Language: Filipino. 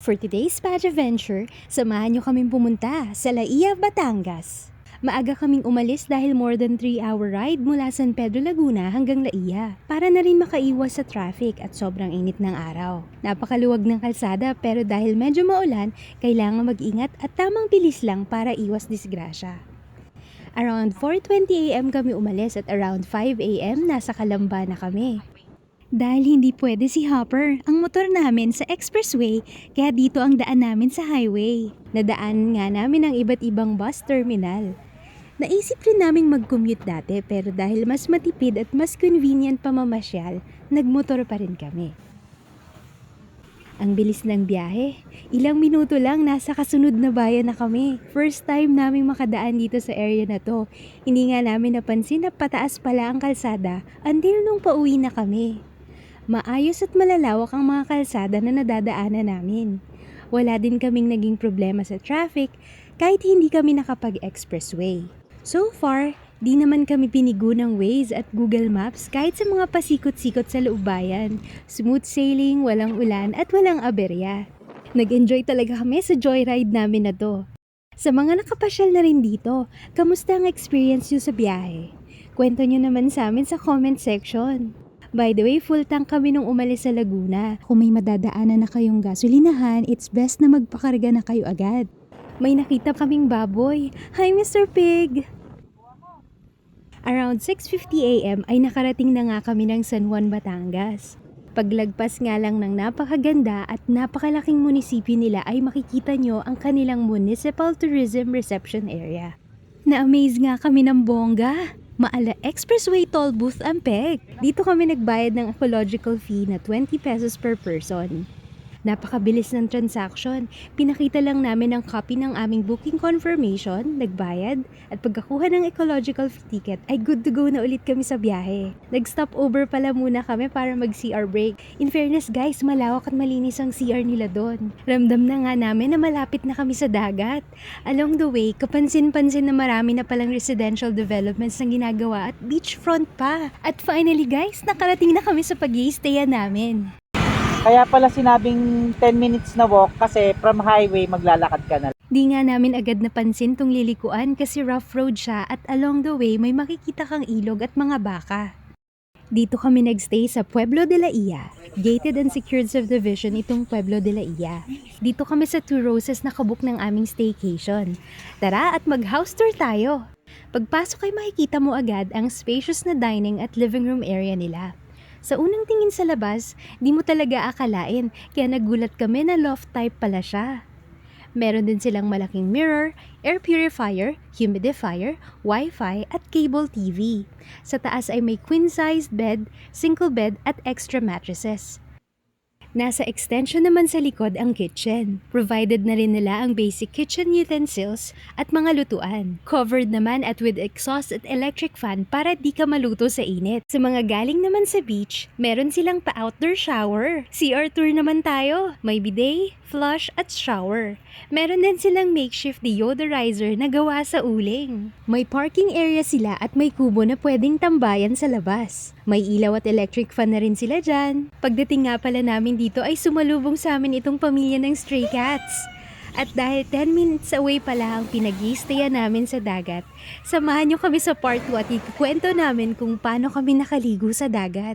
For today's Patch Adventure, samahan niyo kaming pumunta sa Laia, Batangas. Maaga kaming umalis dahil more than 3-hour ride mula San Pedro Laguna hanggang Laia para na rin makaiwas sa traffic at sobrang init ng araw. Napakaluwag ng kalsada pero dahil medyo maulan, kailangan mag-ingat at tamang bilis lang para iwas disgrasya. Around 4:20 AM kami umalis at around 5 AM nasa Calamba na kami. Dahil hindi pwede si Hopper, ang motor namin sa expressway, kaya dito ang daan namin sa highway. Nadaan nga namin ang iba't ibang bus terminal. Naisip rin naming mag-commute dati pero dahil mas matipid at mas convenient pa mamasyal, nagmotor pa rin kami. Ang bilis ng biyahe, ilang minuto lang nasa kasunod na bayan na kami. First time naming makadaan dito sa area na to. Hindi nga namin napansin na pataas pala ang kalsada until nung pauwi na kami. Maayos at malalawak ang mga kalsada na nadadaanan namin. Wala din kaming naging problema sa traffic kahit hindi kami nakapag-expressway. So far, di naman kami pinigo ng Waze at Google Maps kahit sa mga pasikot-sikot sa loob bayan. Smooth sailing, walang ulan at walang aberya. Nag-enjoy talaga kami sa joyride namin na to. Sa mga nakapasyal na rin dito, kamusta ang experience nyo sa biyahe? Kwento nyo naman sa amin sa comment section. By the way, full tank kami nung umalis sa Laguna. Kung may madadaanan na kayong gasolinahan, it's best na magpakarga na kayo agad. May nakita kaming baboy. Hi, Mr. Pig! Around 6:50 AM ay nakarating na nga kami ng San Juan, Batangas. Paglagpas nga lang ng napakaganda at napakalaking munisipyo nila ay makikita nyo ang kanilang Municipal Tourism Reception Area. Na-amaze nga kami ng bongga! Maala Expressway Toll Booth ang peg. Dito kami nagbayad ng ecological fee na 20 pesos per person. Napakabilis ng transaction. Pinakita lang namin ang copy ng aming booking confirmation, nagbayad, at pagkakuha ng ecological ticket ay good to go na ulit kami sa biyahe. Nag-stop over pala muna kami para mag-CR break. In fairness guys, malawak at malinis ang CR nila doon. Ramdam na nga namin na malapit na kami sa dagat. Along the way, kapansin-pansin na marami na palang residential developments na ginagawa at beachfront pa. At finally guys, nakarating na kami sa pag-i-stayan namin. Kaya pala sinabing 10 minutes na walk kasi from highway maglalakad ka na. Di nga namin agad napansin tong lilikuan kasi rough road siya at along the way may makikita kang ilog at mga baka. Dito kami nagstay sa Pueblo de la Ia. Gated and secured subdivision itong Pueblo de la Ia. Dito kami sa Two Roses na kabook ng aming staycation. Tara at mag-house tour tayo! Pagpasok ay makikita mo agad ang spacious na dining at living room area nila. Sa unang tingin sa labas, di mo talaga akalain kaya nagulat kami na loft type pala siya. Meron din silang malaking mirror, air purifier, humidifier, wifi at cable TV. Sa taas ay may queen-sized bed, single bed at extra mattresses. Nasa extension naman sa likod ang kitchen. Provided na rin nila ang basic kitchen utensils at mga lutuan. Covered naman at with exhaust at electric fan para di ka maluto sa init. Sa mga galing naman sa beach, meron silang pa-outdoor shower. CR tour naman tayo. May bidet, flush at shower. Meron din silang makeshift deodorizer na gawa sa uling. May parking area sila at may kubo na pwedeng tambayan sa labas. May ilaw at electric fan na rin sila dyan. Pagdating nga pala namin dito ay sumalubong sa amin itong pamilya ng stray cats. At dahil 10 minutes away pala ang pinag-i-stayan namin sa dagat, samahan nyo kami sa part 2 at ikukwento namin kung paano kami nakaligo sa dagat.